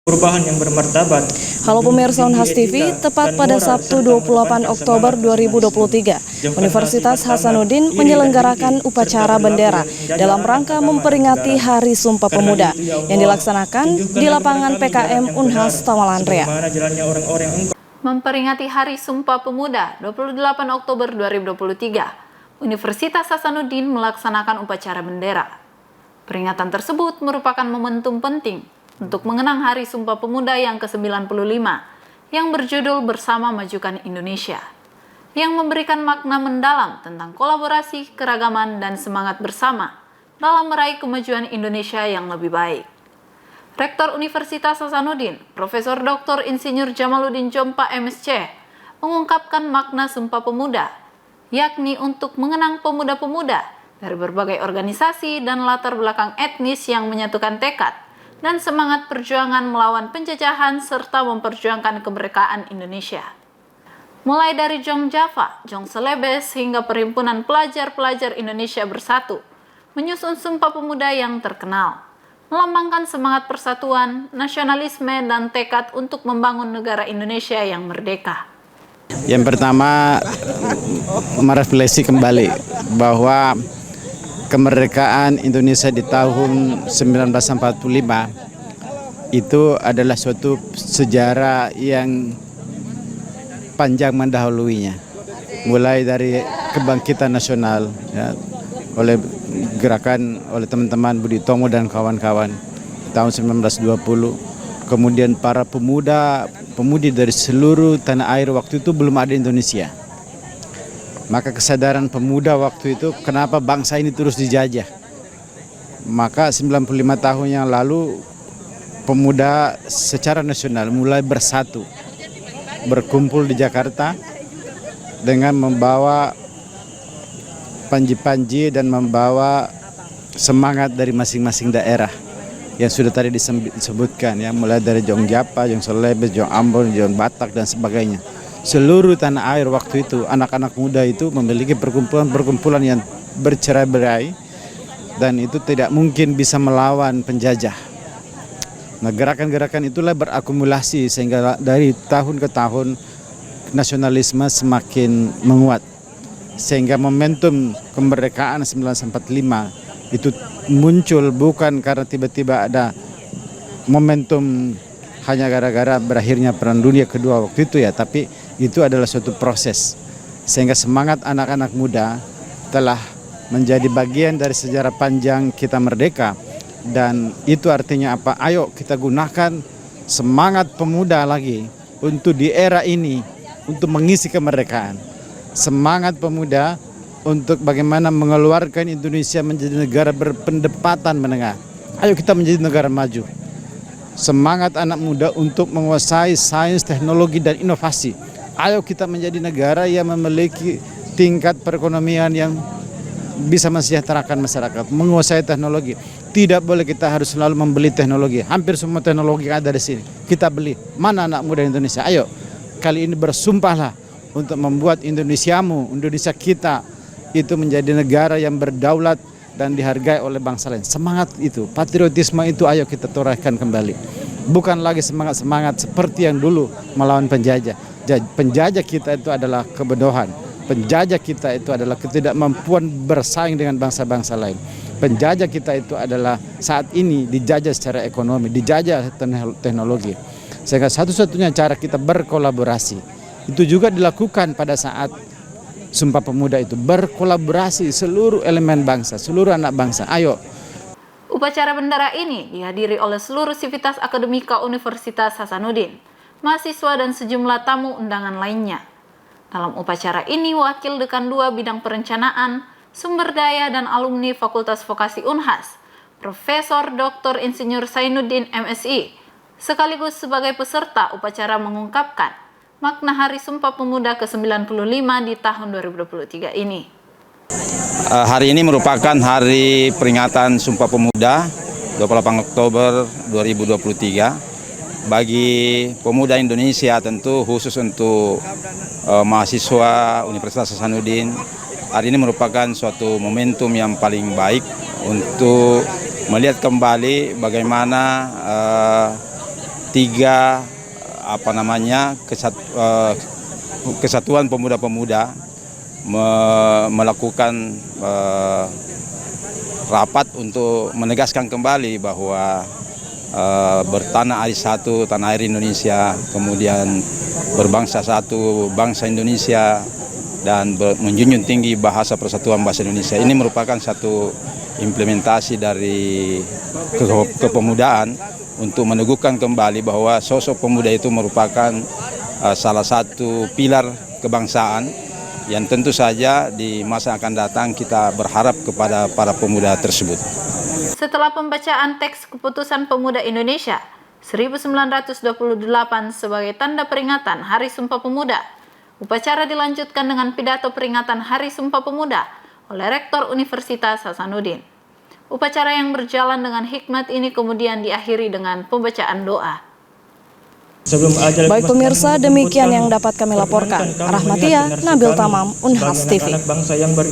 Perubahan yang bermartabat. Halo pemirsa Unhas TV, tepat pada Sabtu 28 Oktober 2023, Universitas Hasanuddin menyelenggarakan upacara bendera dalam rangka memperingati Hari Sumpah Pemuda yang dilaksanakan di lapangan PKM Unhas Tamalandria. Memperingati Hari Sumpah Pemuda 28 Oktober 2023, Universitas Hasanuddin melaksanakan upacara bendera. Peringatan tersebut merupakan momentum penting untuk mengenang Hari Sumpah Pemuda yang ke-95 yang berjudul Bersama Majukan Indonesia, yang memberikan makna mendalam tentang kolaborasi, keragaman, dan semangat bersama dalam meraih kemajuan Indonesia yang lebih baik. Rektor Universitas Hasanuddin, Profesor Dr. Insinyur Jamaluddin Jompa MSc, mengungkapkan makna Sumpah Pemuda, yakni untuk mengenang pemuda-pemuda dari berbagai organisasi dan latar belakang etnis yang menyatukan tekad dan semangat perjuangan melawan penjajahan serta memperjuangkan kemerdekaan Indonesia. Mulai dari Jong Java, Jong Celebes, hingga Perhimpunan Pelajar-Pelajar Indonesia Bersatu, menyusun Sumpah Pemuda yang terkenal, melambangkan semangat persatuan, nasionalisme, dan tekad untuk membangun negara Indonesia yang merdeka. Yang pertama, merefleksi kembali bahwa kemerdekaan Indonesia di tahun 1945 itu adalah suatu sejarah yang panjang mendahuluinya. Mulai dari kebangkitan nasional ya, oleh teman-teman Budi Tomo dan kawan-kawan tahun 1920. Kemudian para pemudi dari seluruh tanah air waktu itu belum ada Indonesia. Maka kesadaran pemuda waktu itu kenapa bangsa ini terus dijajah. Maka 95 tahun yang lalu pemuda secara nasional mulai bersatu, berkumpul di Jakarta dengan membawa panji-panji dan membawa semangat dari masing-masing daerah yang sudah tadi disebutkan ya, mulai dari Jong Japa, Jong Celebes, Jong Ambon, Jong Batak dan sebagainya. Seluruh tanah air waktu itu, anak-anak muda itu memiliki perkumpulan-perkumpulan yang bercerai-berai dan itu tidak mungkin bisa melawan penjajah. Nah, gerakan-gerakan itulah berakumulasi sehingga dari tahun ke tahun nasionalisme semakin menguat. Sehingga momentum kemerdekaan 1945 itu muncul bukan karena tiba-tiba ada momentum hanya gara-gara berakhirnya Perang Dunia Kedua waktu itu ya, tapi itu adalah suatu proses sehingga semangat anak-anak muda telah menjadi bagian dari sejarah panjang kita merdeka. Dan itu artinya apa? Ayo kita gunakan semangat pemuda lagi untuk di era ini untuk mengisi kemerdekaan. Semangat pemuda untuk bagaimana mengeluarkan Indonesia menjadi negara berpendapatan menengah. Ayo kita menjadi negara maju. Semangat anak muda untuk menguasai sains, teknologi, dan inovasi. Ayo kita menjadi negara yang memiliki tingkat perekonomian yang bisa mensejahterakan masyarakat, menguasai teknologi. Tidak boleh kita harus selalu membeli teknologi. Hampir semua teknologi ada di sini. Kita beli. Mana anak muda Indonesia? Ayo, kali ini bersumpahlah untuk membuat Indonesiamu, Indonesia kita itu menjadi negara yang berdaulat dan dihargai oleh bangsa lain. Semangat itu, patriotisme itu ayo kita torehkan kembali. Bukan lagi semangat-semangat seperti yang dulu melawan penjajah. Penjajah kita itu adalah kebodohan. Penjajah kita itu adalah ketidakmampuan bersaing dengan bangsa-bangsa lain. Penjajah kita itu adalah saat ini dijajah secara ekonomi, dijajah teknologi. Sehingga satu-satunya cara kita berkolaborasi. Itu juga dilakukan pada saat Sumpah Pemuda itu, berkolaborasi seluruh elemen bangsa, seluruh anak bangsa. Ayo. Upacara bendera ini dihadiri oleh seluruh sivitas akademika Universitas Hasanuddin, mahasiswa dan sejumlah tamu undangan lainnya. Dalam upacara ini, Wakil Dekan 2 Bidang Perencanaan, Sumber Daya dan Alumni Fakultas Vokasi Unhas, Profesor Dr. Insinyur Zainuddin MSI, sekaligus sebagai peserta upacara mengungkapkan makna Hari Sumpah Pemuda ke-95 di tahun 2023 ini. Hari ini merupakan hari peringatan Sumpah Pemuda 28 Oktober 2023. Bagi pemuda Indonesia tentu khusus untuk mahasiswa Universitas Hasanuddin, hari ini merupakan suatu momentum yang paling baik untuk melihat kembali bagaimana tiga kesatuan pemuda-pemuda melakukan rapat untuk menegaskan kembali bahwa bertanah air satu, tanah air Indonesia, kemudian berbangsa satu, bangsa Indonesia, dan menjunjung tinggi bahasa persatuan bahasa Indonesia. Ini merupakan satu implementasi dari kepemudaan untuk meneguhkan kembali bahwa sosok pemuda itu merupakan salah satu pilar kebangsaan yang tentu saja di masa akan datang kita berharap kepada para pemuda tersebut. Setelah pembacaan teks Keputusan Pemuda Indonesia 1928 sebagai tanda peringatan Hari Sumpah Pemuda, upacara dilanjutkan dengan pidato peringatan Hari Sumpah Pemuda oleh Rektor Universitas Hasanuddin. Upacara yang berjalan dengan hikmat ini kemudian diakhiri dengan pembacaan doa. Baik pemirsa, demikian yang dapat kami laporkan. Rahmatia, Nabil Tamam, Unhas TV.